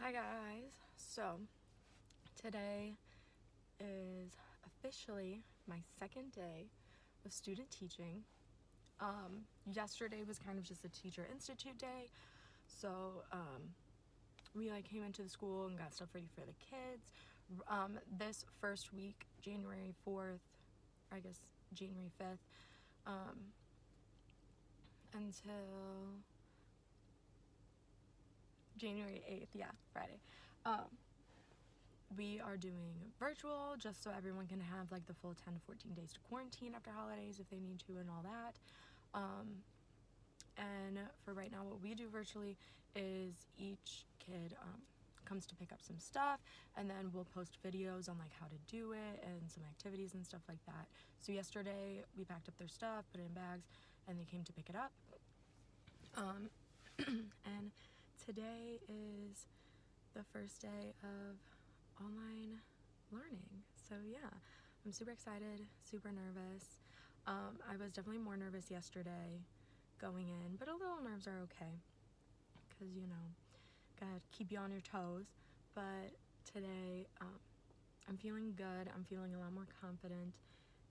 Hi guys, so today is officially my second day of student teaching. Yesterday was kind of just a teacher institute day, so we came into the school and got stuff ready for the kids. This first week, January 4th, I guess January 5th, until January 8th, yeah, Friday. We are doing virtual just so everyone can have like the full 10 to 14 days to quarantine after holidays if they need to and all that. And for right now, what we do virtually is each kid comes to pick up some stuff, and then we'll post videos on like how to do it and some activities and stuff like that. So yesterday we packed up their stuff, put it in bags, and they came to pick it up. And today is the first day of online learning. So yeah, I'm super excited, super nervous. I was definitely more nervous yesterday going in, but a little nerves are okay because gotta keep you on your toes. But today, I'm feeling good. I'm feeling a lot more confident,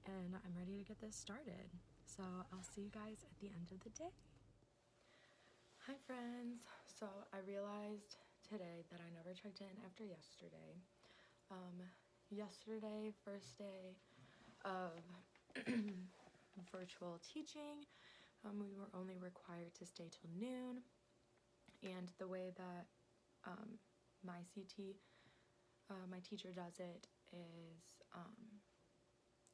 and I'm ready to get this started. So I'll see you guys at the end of the day. Hi friends. So I realized today that I never checked in after yesterday. Yesterday, first day of virtual teaching, we were only required to stay till noon, and the way that my CT, my teacher does it is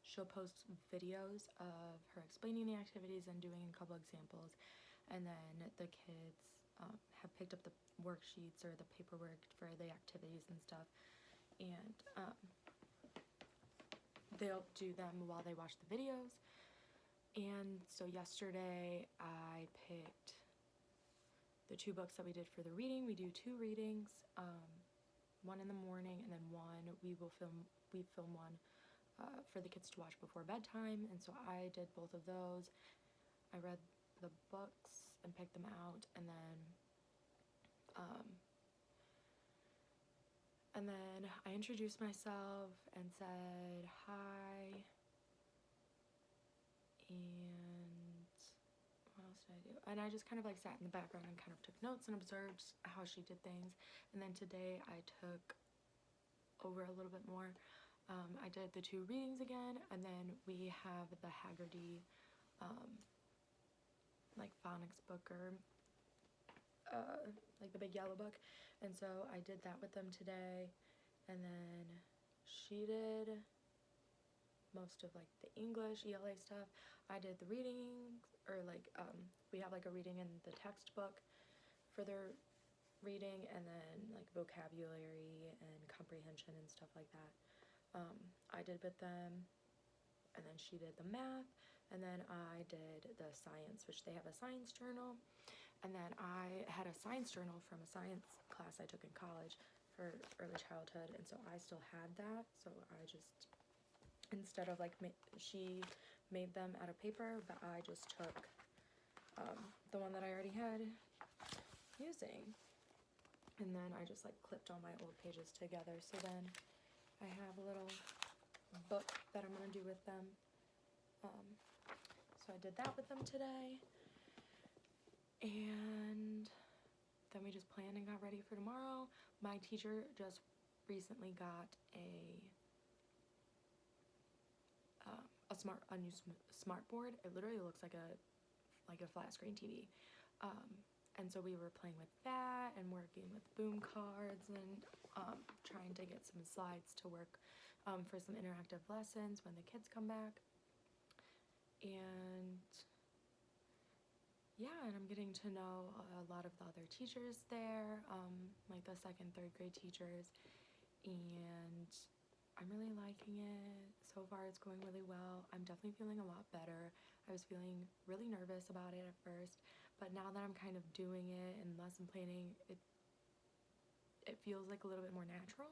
she'll post videos of her explaining the activities and doing a couple examples, and then the kids have picked up the worksheets or the paperwork for the activities and stuff, and they'll do them while they watch the videos. And so yesterday I picked the two books that we did for the reading. We do two readings, one in the morning, and then we film one for the kids to watch before bedtime. And so I did both of those. I read the books and picked them out, and then I introduced myself and said hi, and what else did I do? And I just kind of like sat in the background and kind of took notes and observed how she did things. And then today I took over a little bit more. I did the two readings again, and then we have the Haggerty like phonics book, or like the big yellow book, and so I did that with them today. And then she did most of like the English ELA stuff. I did the reading, or like we have like a reading in the textbook for their reading, and then like vocabulary and comprehension and stuff like that. I did with them, and then she did the math, and then I did the science, which they have a science journal, and then I had a science journal from a science class I took in college for early childhood, and so I still had that. So I just, instead of like she made them out of paper, but I just took the one that I already had using, and then I just like clipped all my old pages together. So then I have a little book that I'm gonna do with them. So I did that with them today, and then we just planned and got ready for tomorrow. My teacher just recently got a new smart board. It literally looks like a flat screen TV. And so we were playing with that and working with boom cards and trying to get some slides to work for some interactive lessons when the kids come back. And yeah, and I'm getting to know a lot of the other teachers there, like the second, third grade teachers, and I'm really liking it. So far it's going really well. I'm definitely feeling a lot better. I was feeling really nervous about it at first, but now that I'm kind of doing it and lesson planning, it feels like a little bit more natural.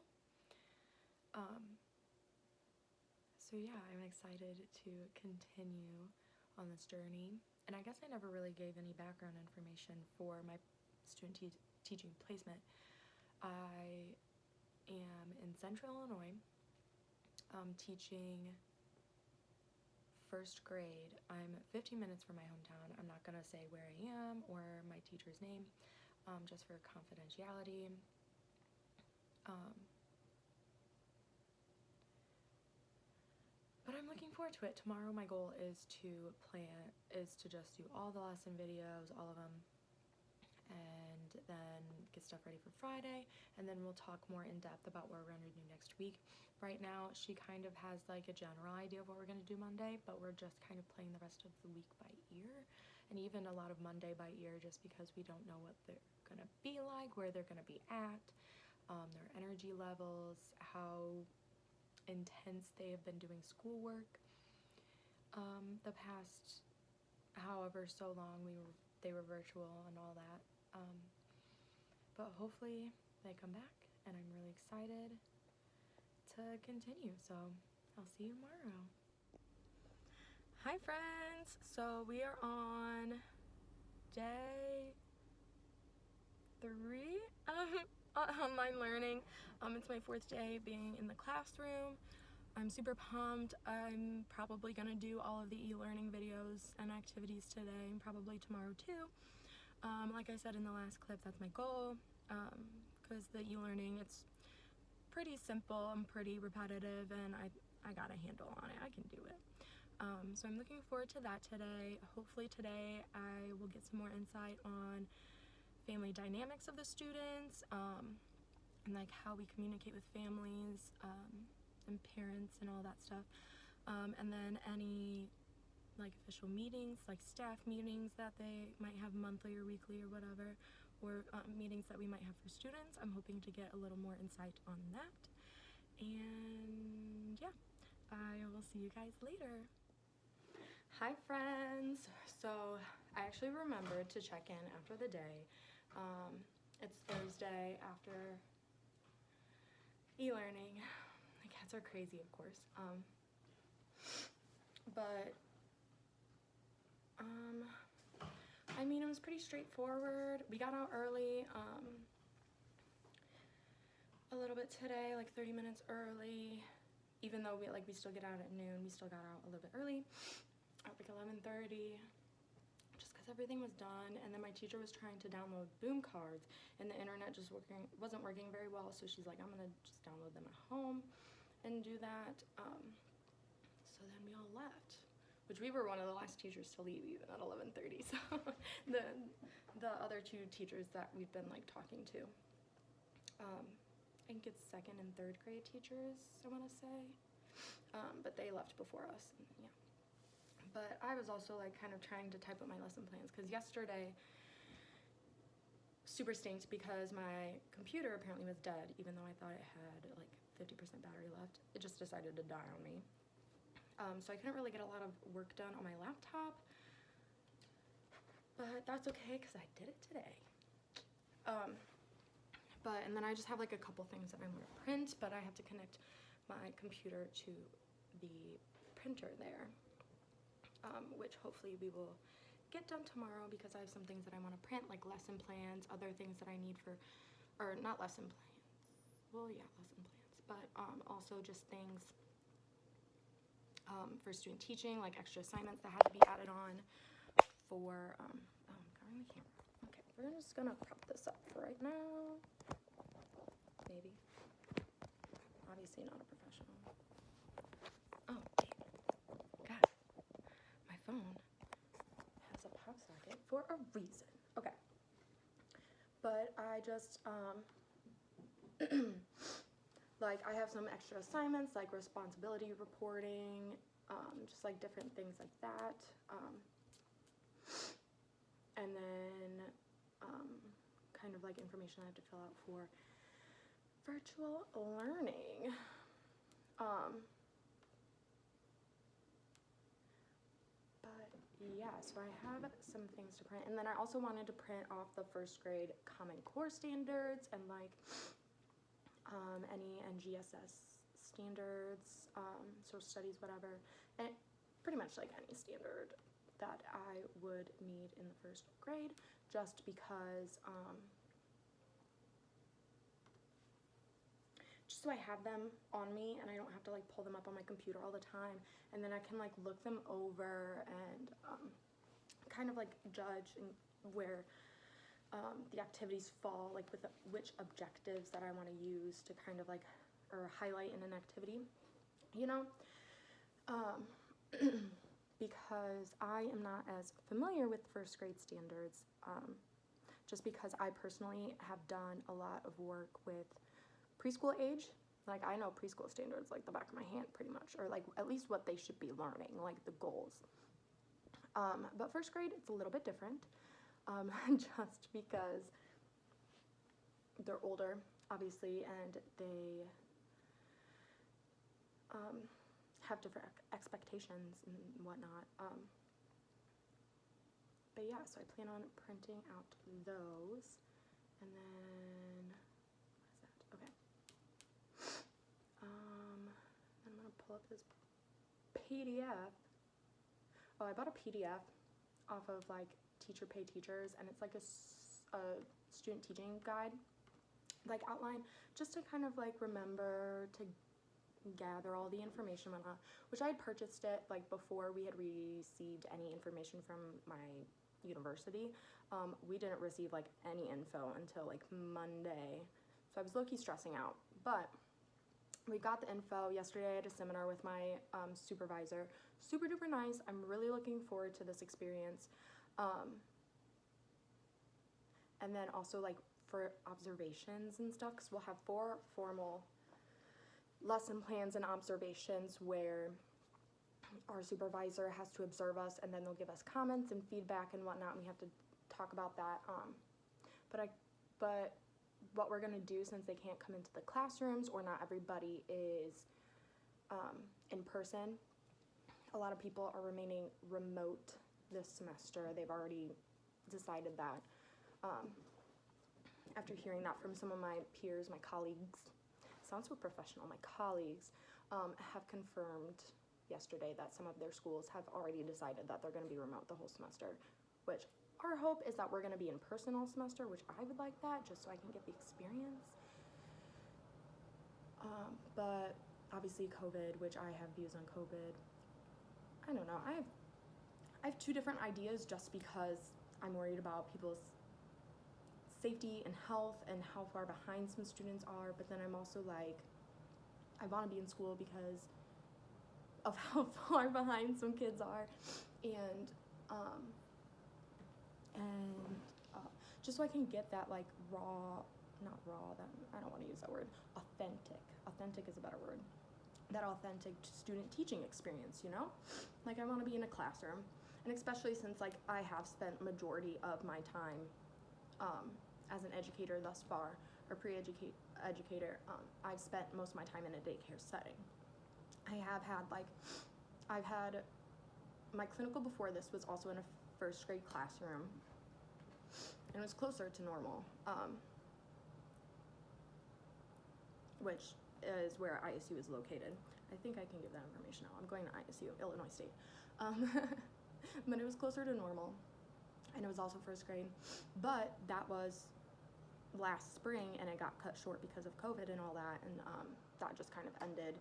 So yeah, I'm excited to continue on this journey. And I guess I never really gave any background information for my student teaching placement. I am in Central Illinois, teaching first grade. I'm 15 minutes from my hometown. I'm not gonna say where I am or my teacher's name, just for confidentiality. But I'm looking forward to it. Tomorrow my goal is to just do all the lesson videos, all of them, and then get stuff ready for Friday, and then we'll talk more in depth about what we're going to do next week. Right now, she kind of has like a general idea of what we're going to do Monday, but we're just kind of playing the rest of the week by ear, and even a lot of Monday by ear, just because we don't know what they're going to be like, where they're going to be at, their energy levels, how intense they have been doing schoolwork the past however so long they were virtual and all that. But hopefully they come back, and I'm really excited to continue. So I'll see you tomorrow. Hi friends! So we are on day 3 online learning. It's my 4th day being in the classroom. I'm super pumped. I'm probably gonna do all of the e-learning videos and activities today, and probably tomorrow too. Like I said in the last clip, that's my goal, because the e-learning, it's pretty simple and pretty repetitive, and I got a handle on it. I can do it. So I'm looking forward to that today. Hopefully today I will get some more insight on family dynamics of the students, and like how we communicate with families, and parents and all that stuff, and then any like official meetings, like staff meetings that they might have monthly or weekly or whatever, or meetings that we might have for students. I'm hoping to get a little more insight on that, and yeah, I will see you guys later. Hi friends! So I actually remembered to check in after the day. It's Thursday after e-learning. The cats are crazy, of course. But I mean, it was pretty straightforward. We got out early, a little bit today, like 30 minutes early. Even though we still get out at noon, we still got out a little bit early, at like 11:30, just because everything was done. And then my teacher was trying to download boom cards, and the internet just wasn't working very well. So she's like, I'm gonna just download them at home and do that. So then we all left, which we were one of the last teachers to leave, even at 11:30. So the other 2 teachers that we've been like talking to, I think it's 2nd and 3rd grade teachers, I want to say, but they left before us. And yeah, but I was also like kind of trying to type up my lesson plans, because yesterday super stinked because my computer apparently was dead, even though I thought it had like 50% battery left. It just decided to die on me. So I couldn't really get a lot of work done on my laptop, but that's okay because I did it today. And then I just have like a couple things that I'm gonna print, but I have to connect my computer to the printer there, which hopefully we will get done tomorrow, because I have some things that I want to print, like lesson plans, other things that I need for, or not lesson plans, well yeah, lesson plans, but also just things for student teaching, like extra assignments that had to be added on for, oh, I'm covering the camera. Okay, we're just gonna prop this up for right now. Maybe. Obviously not a professional. Oh, dang. God. My phone has a pop socket for a reason. Okay. But I just, like, I have some extra assignments, like responsibility reporting, just like different things like that. And then kind of like information I have to fill out for virtual learning. But yeah, so I have some things to print, and then I also wanted to print off the first grade Common Core standards and like any NGSS standards, social studies, whatever, and pretty much like any standard that I would need in the first grade, just because just so I have them on me and I don't have to like pull them up on my computer all the time, and then I can like look them over and kind of like judge and where the activities fall, like with which objectives that I want to use to kind of like, or highlight in an activity, you know, because I am not as familiar with first grade standards, just because I personally have done a lot of work with preschool age. Like, I know preschool standards like the back of my hand pretty much, or like at least what they should be learning, like the goals. But first grade, it's a little bit different, just because they're older, obviously, and they have different expectations and whatnot. But yeah, so I plan on printing out those, and then, what is that? Okay. I'm gonna pull up this PDF. Oh, I bought a PDF off of like Teacher Pay Teachers, and it's like a student teaching guide, like outline, just to kind of like remember to gather all the information and whatnot, which I had purchased it like before we had received any information from my university. We didn't receive like any info until like Monday, so I was low-key stressing out, but we got the info yesterday. I had a seminar with my supervisor, super duper nice. I'm really looking forward to this experience. And then also like for observations and stuff, because we'll have 4 formal lesson plans and observations where our supervisor has to observe us, and then they'll give us comments and feedback and whatnot, and we have to talk about that. But what we're gonna do, since they can't come into the classrooms, or not everybody is in person, a lot of people are remaining remote this semester. They've already decided that. After hearing that from some of my peers, my colleagues, sounds so professional, my colleagues have confirmed yesterday that some of their schools have already decided that they're going to be remote the whole semester, which our hope is that we're going to be in person all semester, which I would like that, just so I can get the experience. But obviously COVID, which I have views on COVID, I don't know, I have 2 different ideas, just because I'm worried about people's safety and health and how far behind some students are, but then I'm also like, I want to be in school because of how far behind some kids are, and just so I can get that like not raw, that I don't want to use that word, authentic is a better word, that authentic student teaching experience, you know? Like, I want to be in a classroom, and especially since like I have spent majority of my time as an educator thus far, or pre-educator, I've spent most of my time in a daycare setting. I've had my clinical before this was also in a first grade classroom, and it was closer to normal, which is where ISU is located. I think I can give that information out. I'm going to ISU, Illinois State. But it was closer to normal, and it was also first grade, but that was last spring, and it got cut short because of COVID and all that, and that just kind of ended,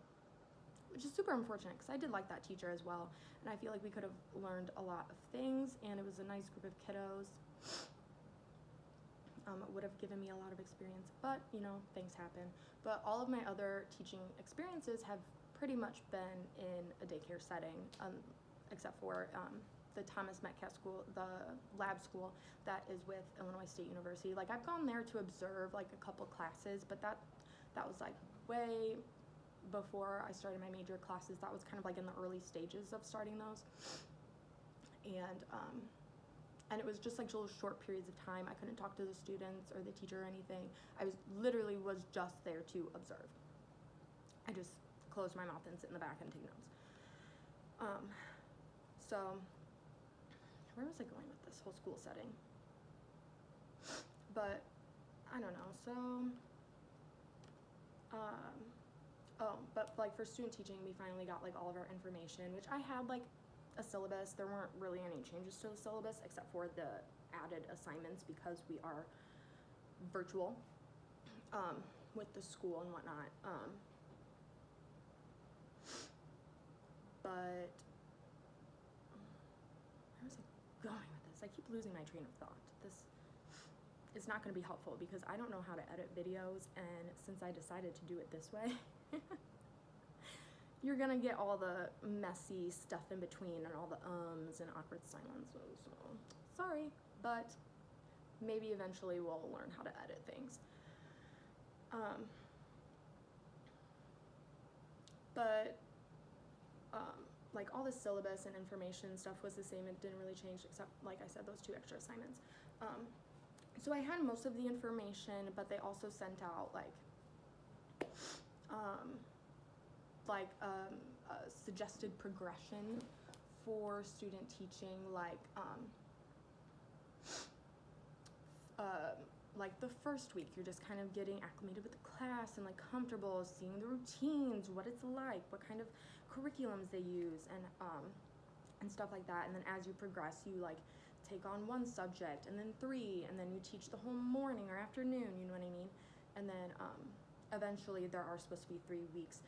which is super unfortunate, because I did like that teacher as well, and I feel like we could have learned a lot of things, and it was a nice group of kiddos. It would have given me a lot of experience, but you know, things happen. But all of my other teaching experiences have pretty much been in a daycare setting, except for the Thomas Metcalf School, the lab school that is with Illinois State University. Like, I've gone there to observe like a couple classes, but that was like way before I started my major classes. That was kind of like in the early stages of starting those, and it was just like little short periods of time. I couldn't talk to the students or the teacher or anything. I was just there to observe. I just closed my mouth and sit in the back and take notes. So where was I going with this whole school setting? But I don't know. So but like for student teaching, we finally got like all of our information, which I had like a syllabus. There weren't really any changes to the syllabus except for the added assignments because we are virtual. with the school and whatnot. But where was I going with this? I keep losing my train of thought. This is not going to be helpful because I don't know how to edit videos, and since I decided to do it this way, you're going to get all the messy stuff in between and all the ums and awkward silences. So, sorry, but maybe eventually we'll learn how to edit things. Like all the syllabus and information stuff was the same. It didn't really change except, like I said, those 2 extra assignments. So I had most of the information, but they also sent out a suggested progression for student teaching, like the first week, you're just kind of getting acclimated with the class and like comfortable, seeing the routines, what it's like, what kind of curriculums they use, and stuff like that. And then as you progress, you like take on 1 subject and then 3, and then you teach the whole morning or afternoon, you know what I mean? And then eventually there are supposed to be 3 weeks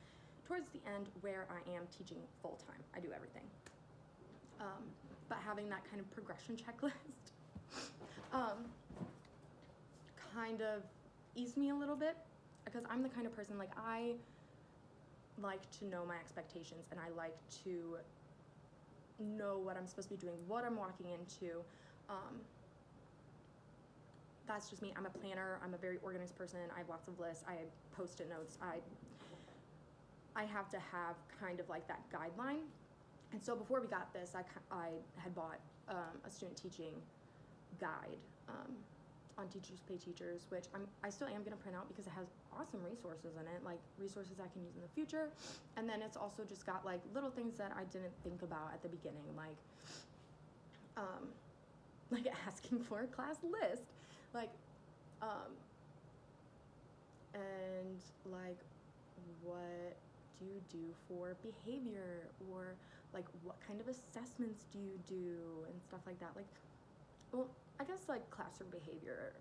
towards the end where I am teaching full time. I do everything. But having that kind of progression checklist kind of eased me a little bit, because I'm the kind of person, like, I like to know my expectations, and I like to know what I'm supposed to be doing, what I'm walking into. That's just me. I'm a planner. I'm a very organized person. I have lots of lists. I have Post-it notes. I have to have kind of like that guideline. And so before we got this, I had bought a student teaching guide on Teachers Pay Teachers, which I still am going to print out because it has awesome resources in it, like resources I can use in the future. And then it's also just got like little things that I didn't think about at the beginning, like asking for a class list, and like what do you do for behavior, or like what kind of assessments do you do, and stuff like that. Like, well, I guess like classroom behavior,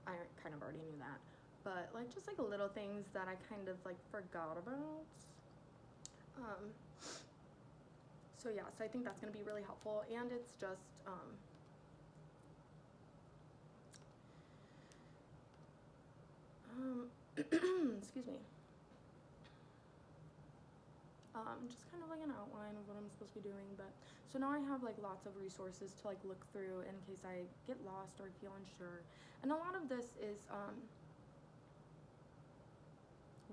I kind of already knew that, but like just like little things that I kind of like forgot about. So yeah, so I think that's going to be really helpful, and it's just excuse me. Just kind of like an outline of what I'm supposed to be doing. But so now I have like lots of resources to like look through in case I get lost or feel unsure. And a lot of this is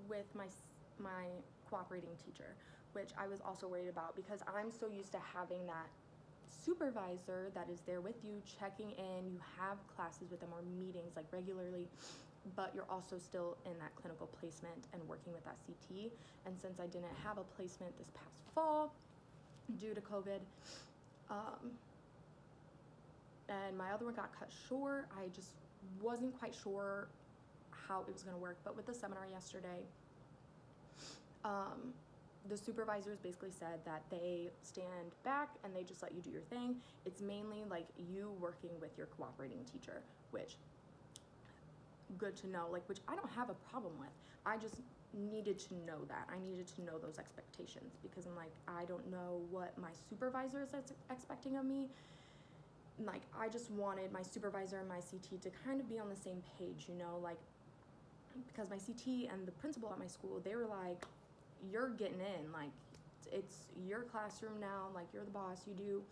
with my cooperating teacher, which I was also worried about, because I'm so used to having that supervisor that is there with you, checking in. You have classes with them or meetings like regularly, but you're also still in that clinical placement and working with that CT. And since I didn't have a placement this past fall due to COVID, and my other one got cut short, I just wasn't quite sure how it was going to work. But with the seminar yesterday, the supervisors basically said that they stand back and they just let you do your thing. It's mainly like you working with your cooperating teacher, which good to know, like, which I don't have a problem with. I just needed to know that. I needed to know those expectations, because I'm like, I don't know what my supervisor is expecting of me. Like, I just wanted my supervisor and my CT to kind of be on the same page, you know, like, because my CT and the principal at my school, they were like, you're getting in, like, it's your classroom now, like, you're the boss, you do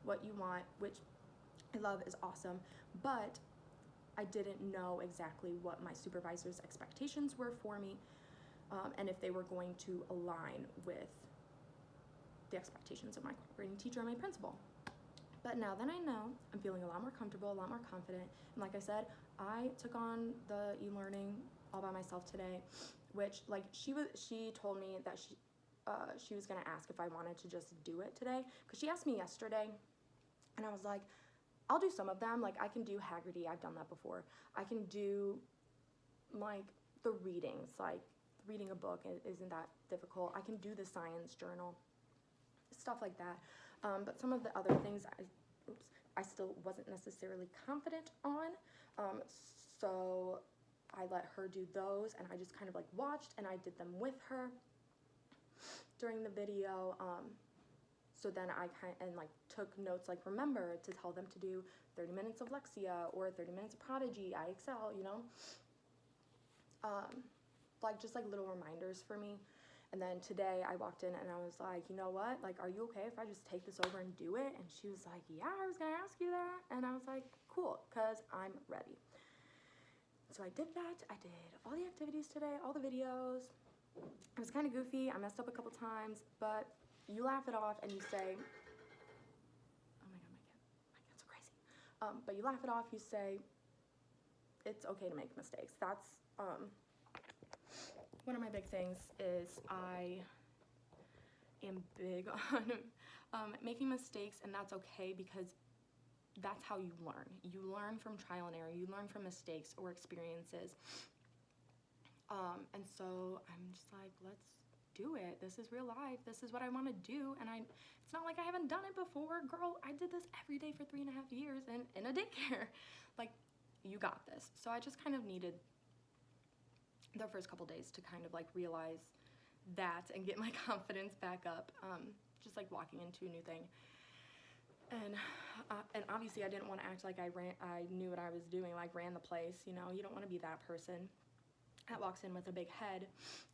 what you want, which I love, is awesome. But I didn't know exactly what my supervisor's expectations were for me, and if they were going to align with the expectations of my cooperating teacher and my principal. But now that I know, I'm feeling a lot more comfortable, a lot more confident. And like I said, I took on the e-learning all by myself today, which, like, she told me that she was gonna ask if I wanted to just do it today, because she asked me yesterday, and I was like, I'll do some of them. Like, I can do Haggerty, I've done that before. I can do like the readings, like reading a book isn't that difficult. I can do the science journal, stuff like that. But some of the other things I still wasn't necessarily confident on. So I let her do those, and I just kind of like watched and I did them with her during the video. So then I took notes, like remember to tell them to do 30 minutes of Lexia or 30 minutes of Prodigy, IXL, you know? Just like little reminders for me. And then today I walked in and I was like, you know what? Like, are you okay if I just take this over and do it? And she was like, yeah, I was gonna ask you that. And I was like, cool, because I'm ready. So I did that. I did all the activities today, all the videos. It was kind of goofy. I messed up a couple times, but you laugh it off and you say, oh my God, my kids are crazy. But you laugh it off, you say, it's okay to make mistakes. That's, one of my big things is I am big on making mistakes, and that's okay because that's how you learn. You learn from trial and error. You learn from mistakes or experiences. And so I'm just like, let's do it. This is real life. This is what I want to do. And it's not like I haven't done it before. Girl, I did this every day for 3.5 years in a daycare. Like, you got this. So I just kind of needed the first couple days to kind of like realize that and get my confidence back up, just like walking into a new thing. And obviously I didn't want to act like I knew what I was doing, like ran the place, you know. You don't want to be that person that walks in with a big head.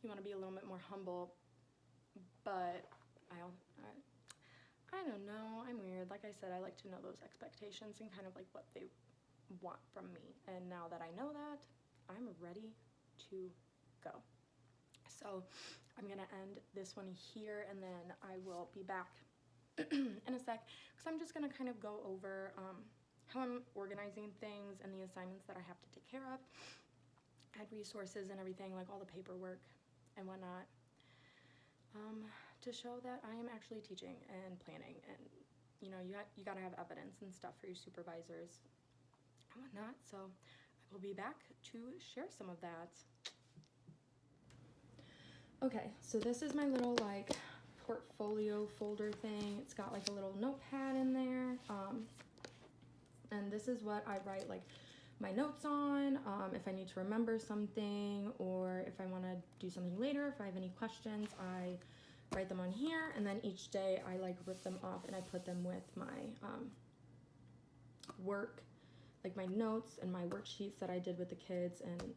You want to be a little bit more humble. But I don't know, I'm weird. Like I said, I like to know those expectations and kind of like what they want from me. And now that I know that, I'm ready to go. So I'm gonna end this one here, and then I will be back in a sec, because I'm just gonna kind of go over how I'm organizing things and the assignments that I have to take care of, add resources and everything, like all the paperwork and whatnot, to show that I am actually teaching and planning. And you know, you gotta have evidence and stuff for your supervisors and whatnot. So I will be back to share some of that. Okay, so this is my little like portfolio folder thing. It's got like a little notepad in there, and this is what I write like my notes on, if I need to remember something, or if I want to do something later. If I have any questions, I write them on here, and then each day I like rip them off and I put them with my work, like my notes and my worksheets that I did with the kids and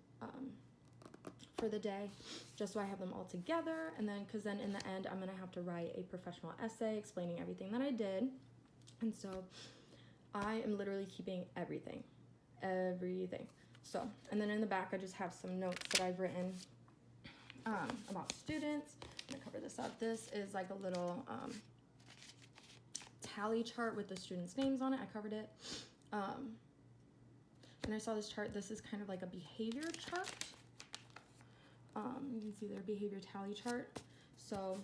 for the day, just so I have them all together. And then, because then in the end I'm gonna have to write a professional essay explaining everything that I did. And so I am literally keeping everything. So, and then in the back I just have some notes that I've written about students. I'm gonna cover this up. This is like a little tally chart with the students' names on it. I covered it. And I saw this chart. This is kind of like a behavior chart. You can see their behavior tally chart. So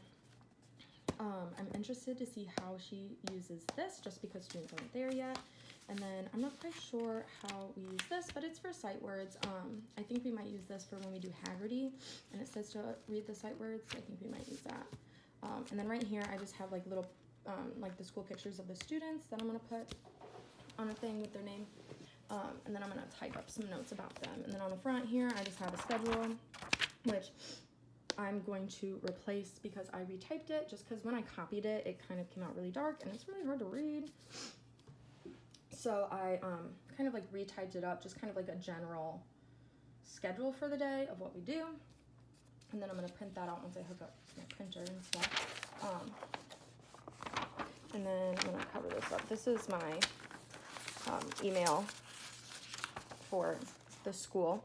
I'm interested to see how she uses this, just because students aren't there yet. And then I'm not quite sure how we use this, but it's for sight words. I think we might use this for when we do Haggerty, and it says to read the sight words. I think we might use that. And then right here, I just have like little, like the school pictures of the students that I'm gonna put on a thing with their name. And then I'm gonna type up some notes about them. And then on the front here, I just have a schedule, which I'm going to replace because I retyped it, just because when I copied it, it kind of came out really dark and it's really hard to read. So I kind of like retyped it up, just kind of like a general schedule for the day of what we do. And then I'm gonna print that out once I hook up my printer and stuff. And then I'm gonna cover this up. This is my email for the school.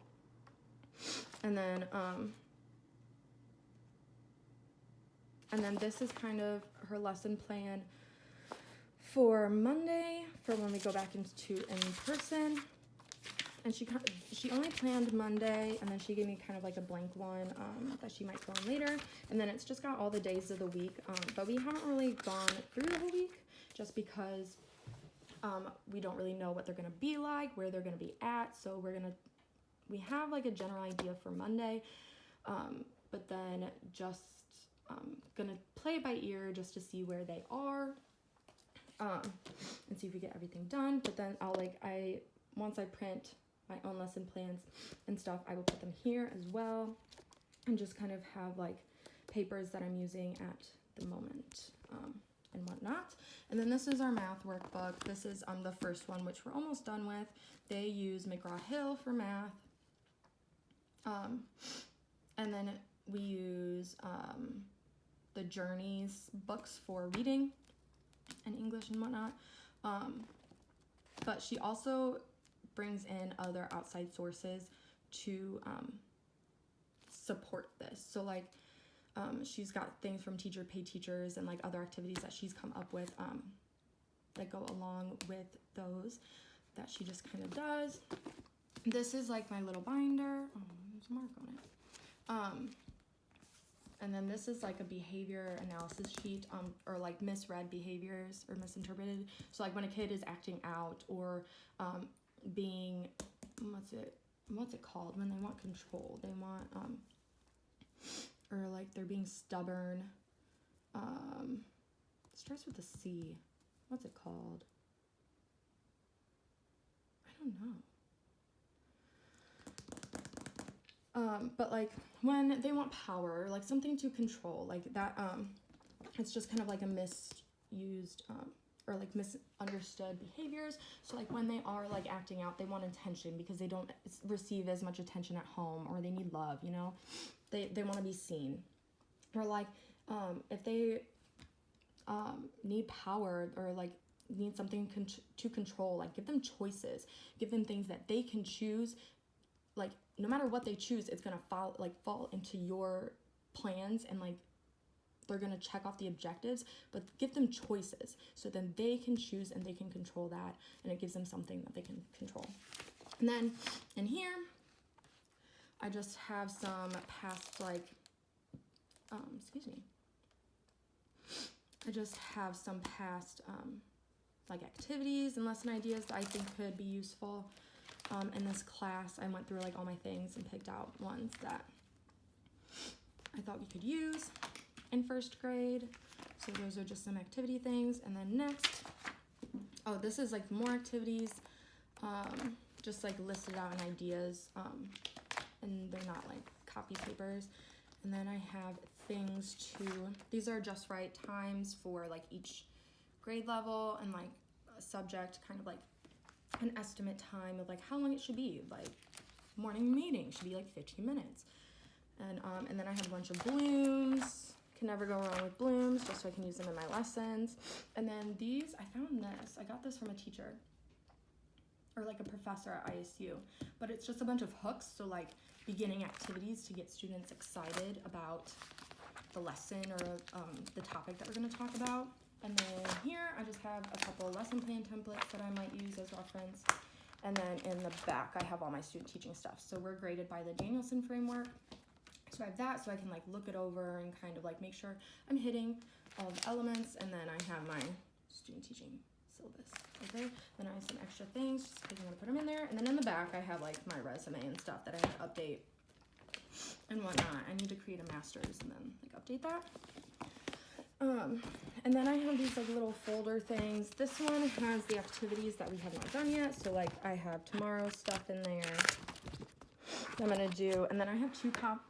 And then this is kind of her lesson plan for Monday, for when we go back into in person. And she only planned Monday, and then she gave me kind of like a blank one that she might fill in later. And then it's just got all the days of the week, but we haven't really gone through the whole week, just because we don't really know what they're gonna be like, where they're gonna be at. So we have like a general idea for Monday, but then just gonna play it by ear just to see where they are, and see if we get everything done. But then once I print my own lesson plans and stuff, I will put them here as well, and just kind of have like papers that I'm using at the moment, and whatnot. And then this is our math workbook. This is the first one, which we're almost done with. They use McGraw-Hill for math, and then we use the Journeys books for reading and English and whatnot. But she also brings in other outside sources to support this. So like she's got things from Teacher Pay Teachers and like other activities that she's come up with that go along with those that she just kind of does. This is like my little binder. Oh, there's a mark on it. And then this is like a behavior analysis sheet, or like misread behaviors or misinterpreted. So like when a kid is acting out or being, what's it called? When they want control, they want, or like they're being stubborn. It starts with a C. What's it called? I don't know. But like when they want power, like something to control, like that, it's just kind of like a misused, or like misunderstood behaviors. So like when they are like acting out, they want attention because they don't receive as much attention at home, or they need love, you know, they want to be seen. Or like, if they, need power or like need something to control, like give them choices, give them things that they can choose. Like no matter what they choose, it's gonna fall into your plans, and like they're gonna check off the objectives, but give them choices so then they can choose and they can control that, and it gives them something that they can control. And then in here, I just have some past like, I just have some past like activities and lesson ideas that I think could be useful. In this class, I went through like all my things and picked out ones that I thought we could use in first grade. So those are just some activity things. And then next, oh, this is like more activities, just like listed out in ideas, and they're not like copy papers. And then I have things these are just right times for like each grade level, and like a subject, kind of like an estimate time of like how long it should be. Like morning meeting should be like 15 minutes. And then I have a bunch of blooms. Can never go wrong with blooms, just so I can use them in my lessons. And then these, I found this. I got this from a teacher, or like a professor at ISU. But it's just a bunch of hooks, so like beginning activities to get students excited about the lesson or the topic that we're going to talk about. And then here I just have a couple lesson plan templates that I might use as reference. And then in the back I have all my student teaching stuff. So we're graded by the Danielson framework. So I have that so I can like look it over and kind of like make sure I'm hitting all the elements. And then I have my student teaching syllabus. Okay, then I have some extra things just because I'm going to put them in there. And then in the back I have like my resume and stuff that I need to update and whatnot. I need to create a master's and then like update that. And then I have these like little folder things. This one has the activities that we have not done yet. So like I have tomorrow's stuff in there that I'm gonna do. And then I have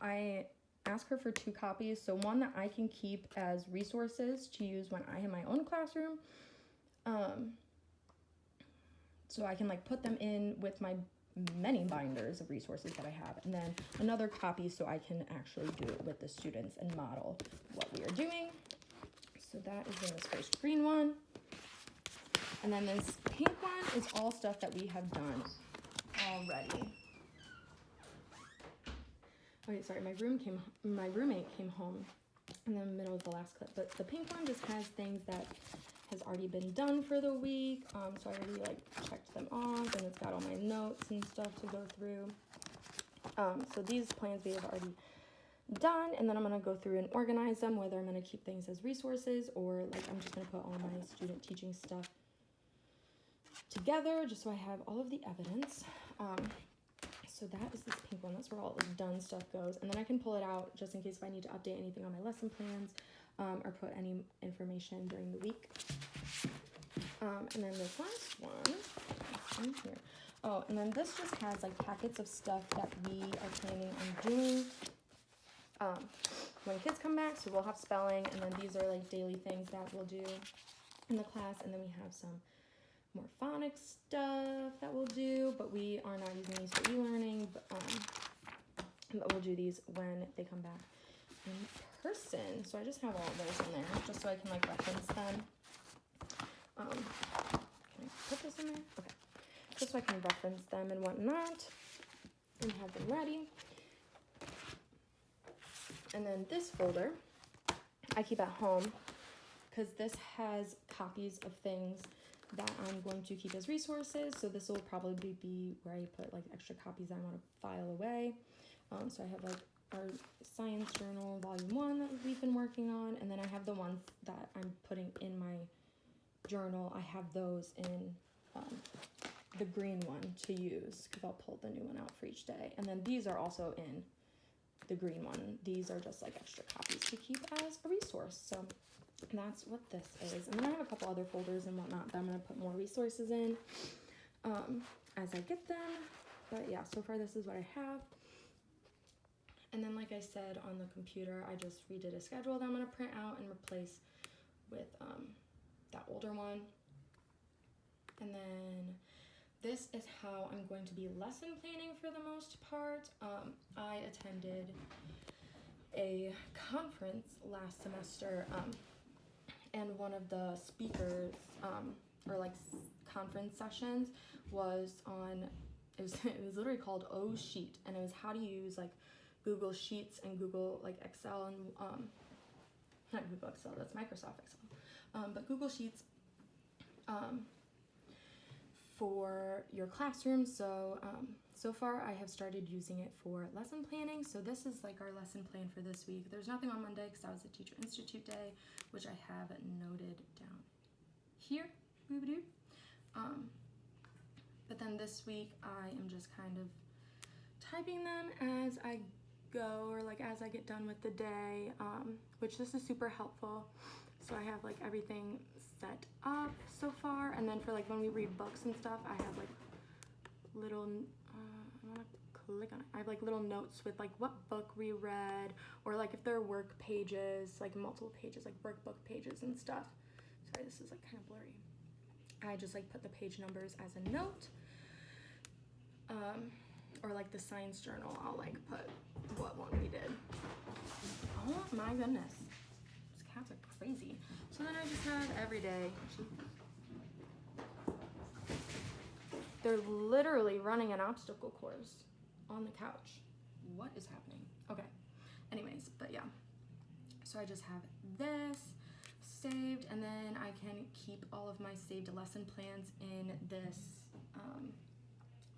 I asked her for 2 copies. So one that I can keep as resources to use when I have my own classroom. So I can like put them in with my many binders of resources that I have. And then another copy so I can actually do it with the students and model what we are doing. So that is in this first green one. And then this pink one is all stuff that we have done already. Okay, sorry, my roommate came home in the middle of the last clip, but the pink one just has things that has already been done for the week. So I already like checked them off, and it's got all my notes and stuff to go through. So these plans we have already done, and then I'm going to go through and organize them, whether I'm going to keep things as resources or like I'm just going to put all my student teaching stuff together just so I have all of the evidence. So that is this pink one. That's where all the done stuff goes. And then I can pull it out just in case if I need to update anything on my lesson plans, or put any information during the week. And then this last one, here, Oh, and then this just has like packets of stuff that we are planning on doing when kids come back. So we'll have spelling, and then these are like daily things that we'll do in the class, and then we have some more phonics stuff that we'll do, but we are not using these for e-learning, but we'll do these when they come back in person. So I just have all of those in there just so I can like reference them. Can I put this in there? Okay. Just so I can reference them and whatnot and have them ready. And then this folder I keep at home because this has copies of things that I'm going to keep as resources. So this will probably be where I put like extra copies I want to file away. So I have like our science journal volume 1 that we've been working on, and then I have the ones that I'm putting in my journal. I have those in the green one to use because I'll pull the new one out for each day. And then these are also in the green one. These are just like extra copies to keep as a resource. So that's what this is. And then I have a couple other folders and whatnot that I'm going to put more resources in as I get them. But yeah, so far this is what I have. And then like I said, on the computer, I just redid a schedule that I'm going to print out and replace with that older one. And then this is how I'm going to be lesson planning for the most part. I attended a conference last semester, and one of the speakers, or like conference sessions, was on, it was literally called O Sheet, and it was how to use like Google Sheets and Google like Excel and, not Google Excel, that's Microsoft Excel, but Google Sheets, for your classroom. So so far I have started using it for lesson planning. So this is like our lesson plan for this week. There's nothing on Monday because that was a Teacher Institute day, which I have noted down here. But then this week I am just kind of typing them as I go, or like as I get done with the day, which this is super helpful. So I have like everything set up so far, and then for like when we read books and stuff, I have like little, I want to click on it. I have like little notes with like what book we read, or like if there are work pages, like multiple pages, like workbook pages and stuff. Sorry, this is like kind of blurry. I just like put the page numbers as a note. Or like the science journal, I'll like put what one we did. Oh my goodness. These cats are crazy. So then I just have every day. They're literally running an obstacle course on the couch. What is happening? Okay. Anyways, but yeah. So I just have this saved, and then I can keep all of my saved lesson plans in this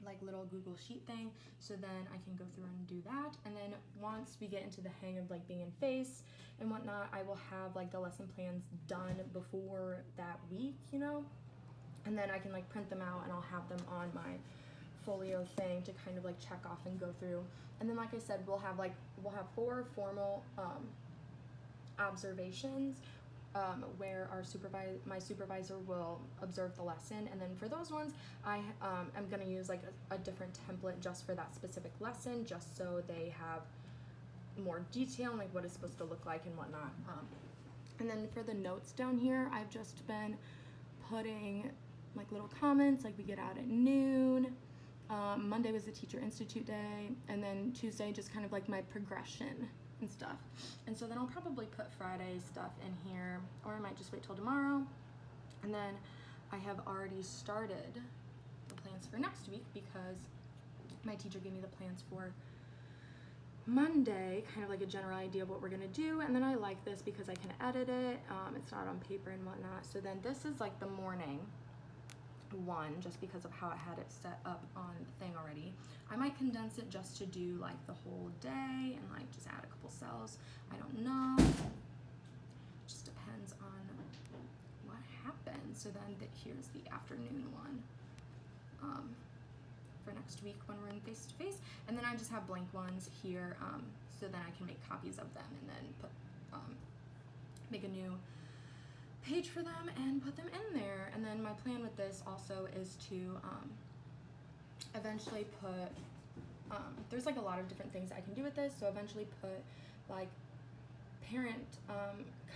like little Google Sheet thing, so then I can go through and do that. And then once we get into the hang of like being in FACE and whatnot, I will have like the lesson plans done before that week, you know, and then I can like print them out and I'll have them on my folio thing to kind of like check off and go through. And then like I said, we'll have 4 formal observations where my supervisor will observe the lesson, and then for those ones I am going to use like a different template just for that specific lesson, just so they have more detail, like what it's supposed to look like and whatnot. And then for the notes down here, I've just been putting like little comments, like we get out at noon. Monday was the Teacher Institute day, and then Tuesday just kind of like my progression and stuff. And so then I'll probably put Friday's stuff in here, or I might just wait till tomorrow. And then I have already started the plans for next week because my teacher gave me the plans for Monday, kind of like a general idea of what we're gonna do. And then I like this because I can edit it. It's not on paper and whatnot. So then this is like the morning one, just because of how I had it set up on the thing already. I might condense it just to do like the whole day and like just add a couple cells. I don't know. Just depends on what happens. So then here's the afternoon one for next week when we're in face-to-face. And then I just have blank ones here, so then I can make copies of them and then put make a new page for them and put them in there. And then my plan with this also is to eventually put, there's like a lot of different things I can do with this, so eventually put like parent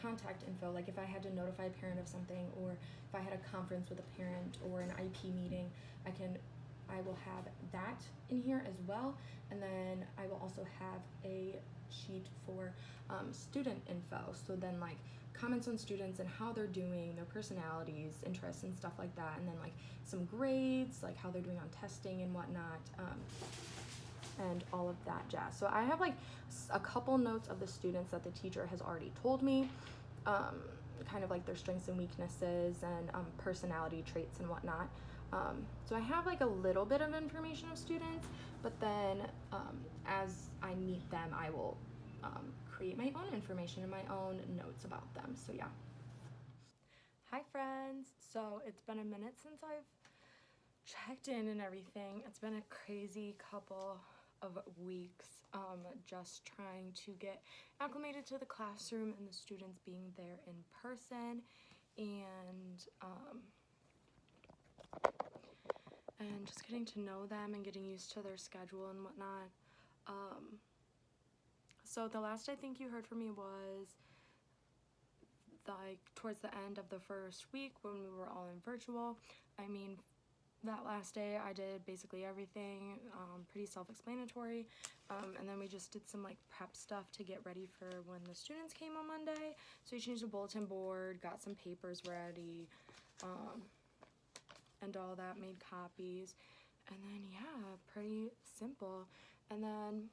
contact info, like if I had to notify a parent of something, or if I had a conference with a parent or an IP meeting, I will have that in here as well. And then I will also have a sheet for student info, so then like comments on students and how they're doing, their personalities, interests, and stuff like that, and then like some grades, like how they're doing on testing and whatnot, and all of that jazz. So I have like a couple notes of the students that the teacher has already told me, kind of like their strengths and weaknesses and personality traits and whatnot. So I have like a little bit of information of students, but then as I meet them, I will create my own information and my own notes about them. So yeah. Hi friends. So it's been a minute since I've checked in and everything. It's been a crazy couple of weeks, just trying to get acclimated to the classroom and the students being there in person, and just getting to know them and getting used to their schedule and whatnot. So the last I think you heard from me was like towards the end of the first week when we were all in virtual. I mean, that last day I did basically everything, pretty self-explanatory, and then we just did some like prep stuff to get ready for when the students came on Monday. So we changed the bulletin board, got some papers ready, and all that, made copies, and then yeah, pretty simple. And then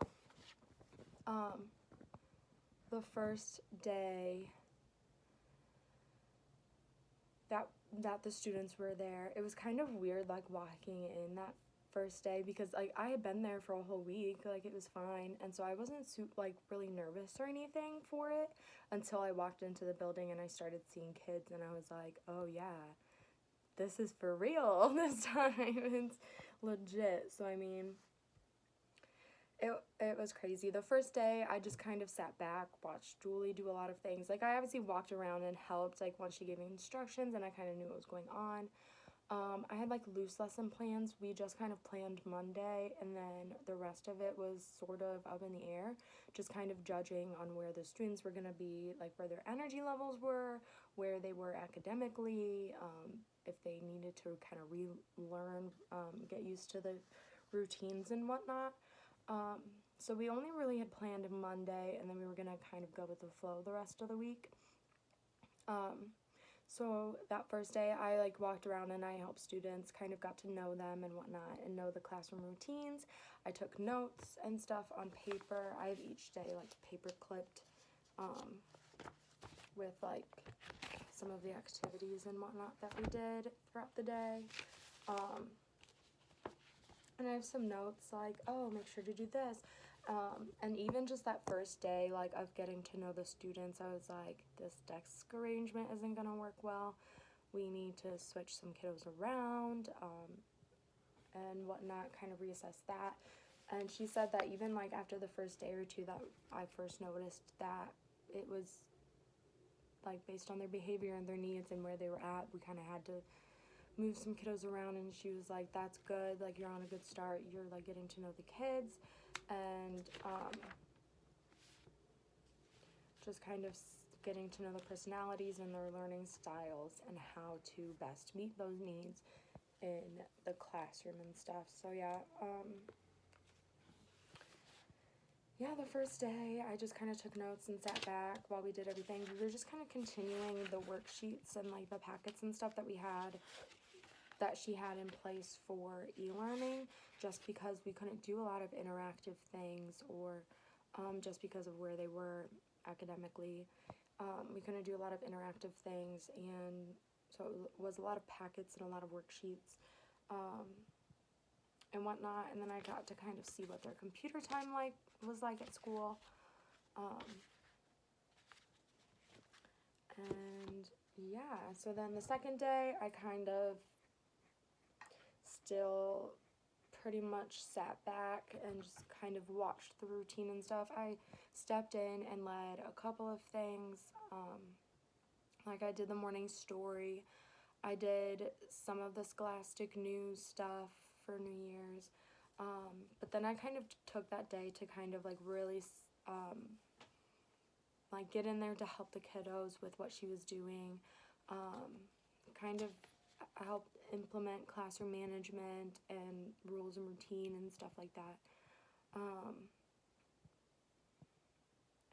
the first day that the students were there, it was kind of weird like walking in that first day, because like I had been there for a whole week, like it was fine, and so I wasn't like really nervous or anything for it until I walked into the building and I started seeing kids, and I was like, oh yeah, this is for real this time. It's legit. So I mean, it was crazy. The first day I just kind of sat back, watched Julie do a lot of things. Like I obviously walked around and helped, like once she gave me instructions and I kind of knew what was going on. I had like loose lesson plans. We just kind of planned Monday, and then the rest of it was sort of up in the air, just kind of judging on where the students were going to be, like where their energy levels were, where they were academically, if they needed to kind of relearn, get used to the routines and whatnot. So we only really had planned Monday, and then we were going to kind of go with the flow the rest of the week. So that first day I like walked around and I helped students, kind of got to know them and whatnot and know the classroom routines. I took notes and stuff on paper. I have each day like paper clipped with like some of the activities and whatnot that we did throughout the day. And I have some notes like, oh, make sure to do this. And even just that first day, like, of getting to know the students, I was like, this desk arrangement isn't going to work well. We need to switch some kiddos around, and whatnot, kind of reassess that. And she said that even, like, after the first day or two that I first noticed that it was, like, based on their behavior and their needs and where they were at, we kind of had to move some kiddos around, and she was like, that's good, like, you're on a good start, you're, like, getting to know the kids, and just kind of getting to know the personalities and their learning styles and how to best meet those needs in the classroom and stuff. So yeah, the first day I just kind of took notes and sat back while we did everything. We were just kind of continuing the worksheets and like the packets and stuff that she had in place for e-learning, just because we couldn't do a lot of interactive things, or just because of where they were academically. We couldn't do a lot of interactive things, and so it was a lot of packets and a lot of worksheets and whatnot. And then I got to kind of see what their computer time was like at school. And yeah, so then the second day I kind of still pretty much sat back and just kind of watched the routine and stuff. I stepped in and led a couple of things, like I did the morning story, I did some of the Scholastic News stuff for New Year's. But then I kind of took that day to kind of like really like get in there to help the kiddos with what she was doing, kind of help implement classroom management and rules and routine and stuff like that.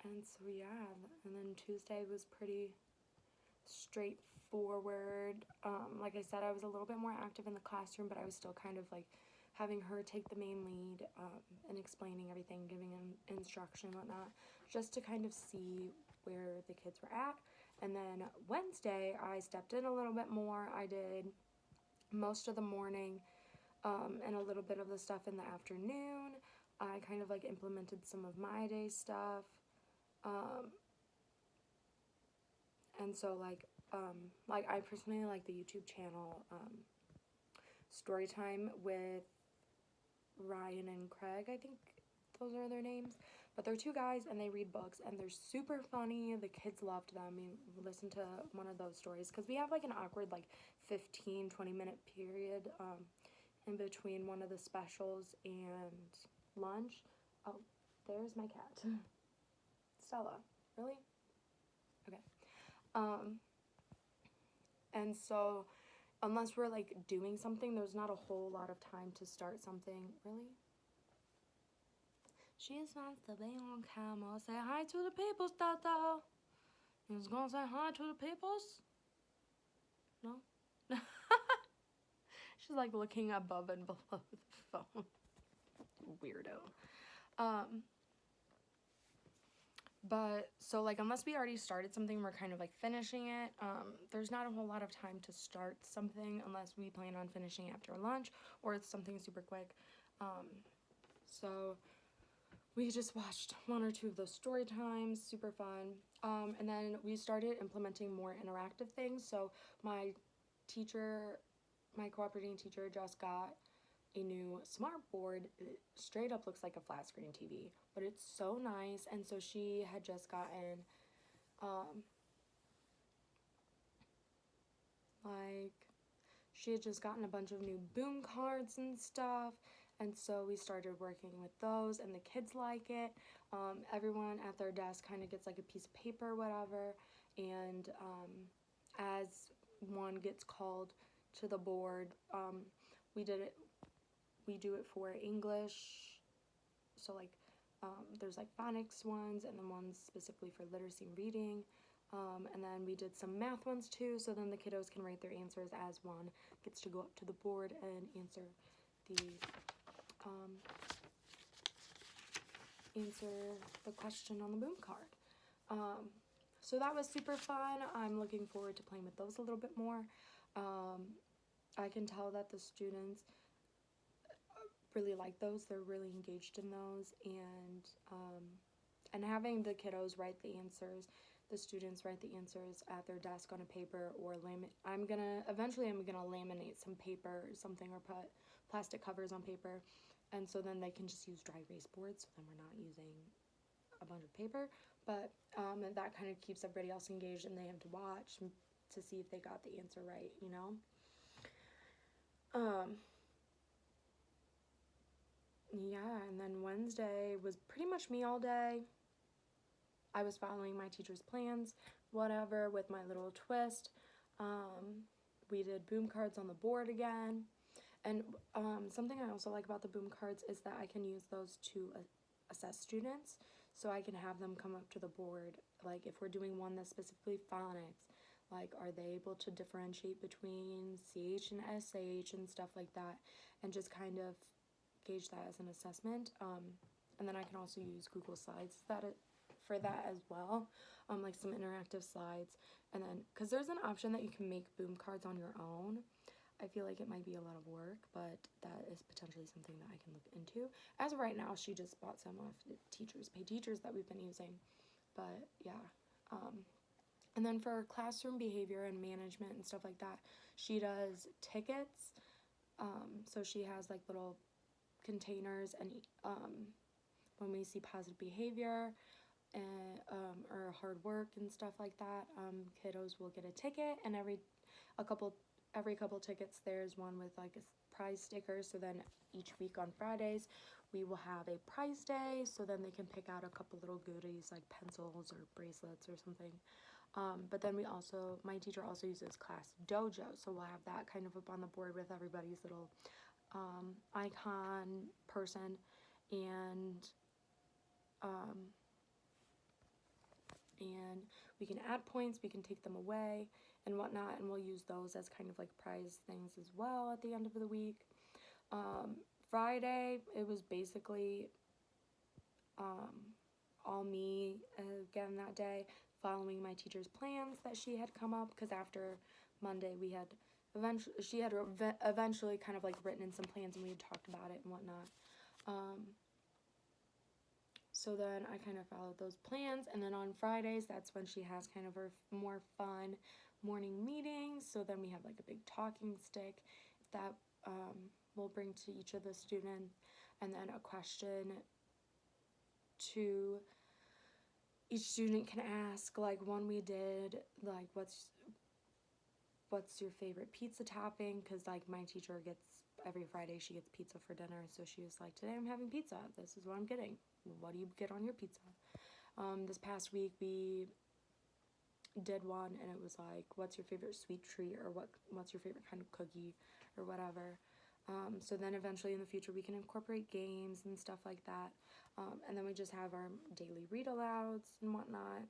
And so yeah, and then Tuesday was pretty straightforward. Like I said, I was a little bit more active in the classroom, but I was still kind of like having her take the main lead, and explaining everything, giving instruction and whatnot, just to kind of see where the kids were at. And then Wednesday, I stepped in a little bit more. I did most of the morning, and a little bit of the stuff in the afternoon. I kind of like implemented some of my day stuff. And so like I personally like the YouTube channel, Storytime with Ryan and Craig, I think those are their names. But they're two guys and they read books and they're super funny. The kids loved them. I mean, listen to one of those stories because we have like an awkward like 15-20 minute period in between one of the specials and lunch. Oh, there's my cat. Stella. Really? Okay. And so unless we're like doing something, there's not a whole lot of time to start something. Really? She's wants to be on camera. Say hi to the people, Tata. He's gonna say hi to the peoples? No? She's like looking above and below the phone. Weirdo. But so like unless we already started something, we're kind of like finishing it. There's not a whole lot of time to start something unless we plan on finishing after lunch or it's something super quick. So we just watched one or two of those story times, super fun. And then we started implementing more interactive things. So my cooperating teacher just got a new smart board. It straight up looks like a flat screen TV, but it's so nice. And so she had just gotten a bunch of new boom cards and stuff, and so we started working with those and the kids like it. Everyone at their desk kind of gets like a piece of paper or whatever, and as one gets called to the board, we do it for English, so like there's like phonics ones and then ones specifically for literacy and reading, and then we did some math ones too, so then the kiddos can write their answers as one gets to go up to the board and answer the question on the boom card. So that was super fun. I'm looking forward to playing with those a little bit more. I can tell that the students really like those. They're really engaged in those, and having the kiddos write the answers, the students write the answers at their desk on a paper or I'm gonna laminate some paper or something or put plastic covers on paper, and so then they can just use dry erase boards, so then we're not using a bunch of paper, but that kind of keeps everybody else engaged and they have to watch to see if they got the answer right, you know? Yeah, and then Wednesday was pretty much me all day. I was following my teacher's plans, whatever, with my little twist. We did boom cards on the board again. And something I also like about the boom cards is that I can use those to assess students. So I can have them come up to the board, like if we're doing one that's specifically phonics, like are they able to differentiate between CH and SH and stuff like that, and just kind of gauge that as an assessment. And then I can also use Google Slides for that as well, like some interactive slides. And then, because there's an option that you can make boom cards on your own. I feel like it might be a lot of work, but that is potentially something that I can look into. As of right now, she just bought some of the paid teachers that we've been using. But yeah. And then for classroom behavior and management and stuff like that, she does tickets. So she has like little containers, and when we see positive behavior and or hard work and stuff like that, kiddos will get a ticket, and every couple tickets there's one with like prize stickers. So then each week on Fridays, we will have a prize day. So then they can pick out a couple little goodies like pencils or bracelets or something. But then my teacher also uses Class Dojo. So we'll have that kind of up on the board with everybody's little icon person, and we can add points, we can take them away and whatnot, and we'll use those as kind of like prize things as well at the end of the week. Friday, it was basically all me again that day, following my teacher's plans that she had come up, because after Monday she had eventually kind of like written in some plans and we had talked about it and whatnot. So then I kind of followed those plans, and then on Fridays, that's when she has kind of her more fun morning meetings. So then we have like a big talking stick that we'll bring to each of the students, and then a question to each student can ask. Like one we did, like what's your favorite pizza topping, because like my teacher gets, every Friday she gets pizza for dinner, so she was like, today I'm having pizza, this is what I'm getting, what do you get on your pizza? This past week we did one, and it was like, what's your favorite sweet treat, or what's your favorite kind of cookie or whatever. So then eventually in the future we can incorporate games and stuff like that, and then we just have our daily read alouds and whatnot,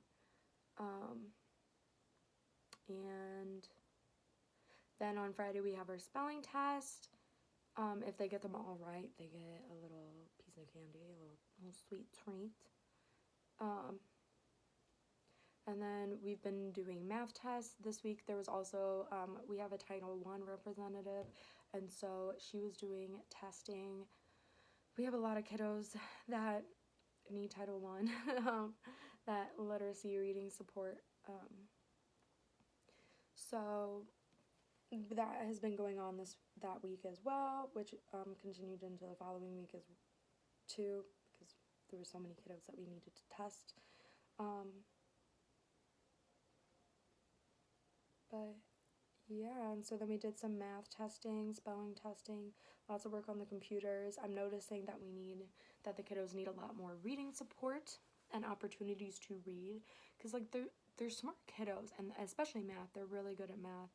and then on Friday we have our spelling test. If they get them all right, they get a little piece of candy, a little sweet treat. And then we've been doing math tests this week. There was also, we have a Title I representative, and so she was doing testing. We have a lot of kiddos that need Title I, that literacy reading support. So that has been going on that week as well, which continued into the following week as too, because there were so many kiddos that we needed to test. But yeah, and so then we did some math testing, spelling testing, lots of work on the computers. I'm noticing that the kiddos need a lot more reading support and opportunities to read, because like they're smart kiddos, and especially math, they're really good at math,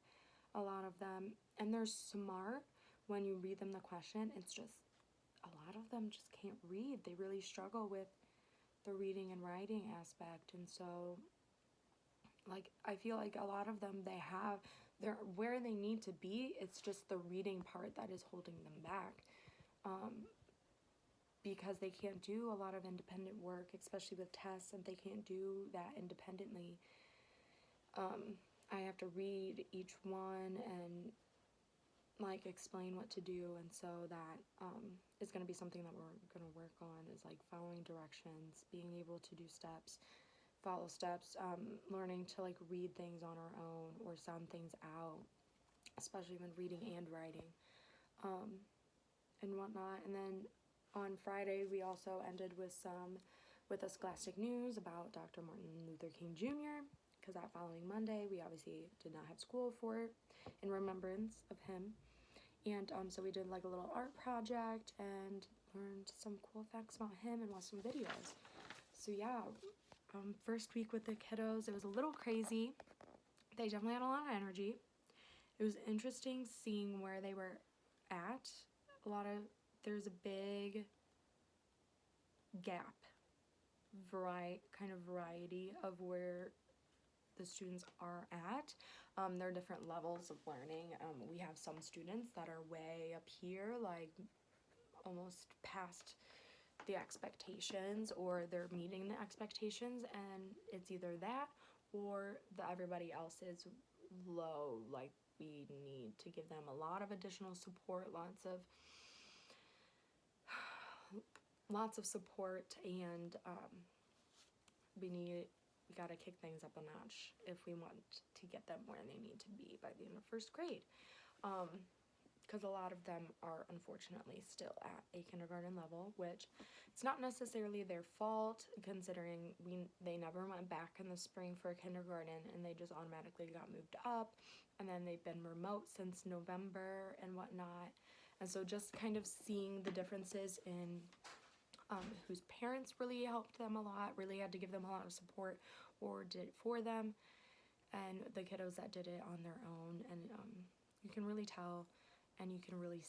a lot of them, and they're smart when you read them the question. It's just a lot of them just can't read. They really struggle with the reading and writing aspect, and so like I feel like a lot of them, they're where they need to be. It's just the reading part that is holding them back, because they can't do a lot of independent work, especially with tests, and they can't do that independently. I have to read each one and like explain what to do, and so that is going to be something that we're going to work on, is like following directions, being able to do steps, follow steps, learning to like read things on our own or sound things out, especially when reading and writing, and whatnot. And then on Friday we also ended with a scholastic news about Dr. Martin Luther King Jr., because that following Monday we obviously did not have school for it, in remembrance of him. And so we did like a little art project and learned some cool facts about him and watched some videos. So yeah, first week with the kiddos, it was a little crazy. They definitely had a lot of energy. It was interesting seeing where they were at. There's a big gap, variety of where the students are at. There are different levels of learning. We have some students that are way up here, like almost past the expectations, or they're meeting the expectations, and it's either that or everybody else is low. Like we need to give them a lot of additional support, lots of support, and we gotta kick things up a notch if we want to get them where they need to be by the end of first grade, because a lot of them are unfortunately still at a kindergarten level, which it's not necessarily their fault, considering they never went back in the spring for kindergarten, and they just automatically got moved up, and then they've been remote since November and whatnot, And so just kind of seeing the differences in whose parents really helped them a lot, really had to give them a lot of support or did it for them, and the kiddos that did it on their own. And you can really tell, and you can really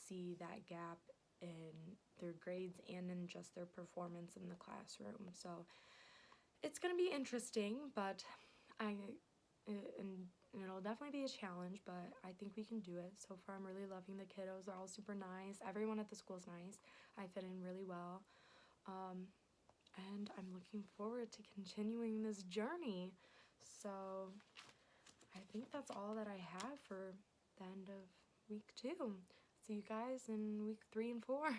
see that gap in their grades and in just their performance in the classroom. So it's going to be interesting, but and it'll definitely be a challenge, but I think we can do it. So far, I'm really loving the kiddos. They're all super nice. Everyone at the school is nice. I fit in really well. And I'm looking forward to continuing this journey. So I think that's all that I have for the end of week 2. See you guys in week 3 and 4.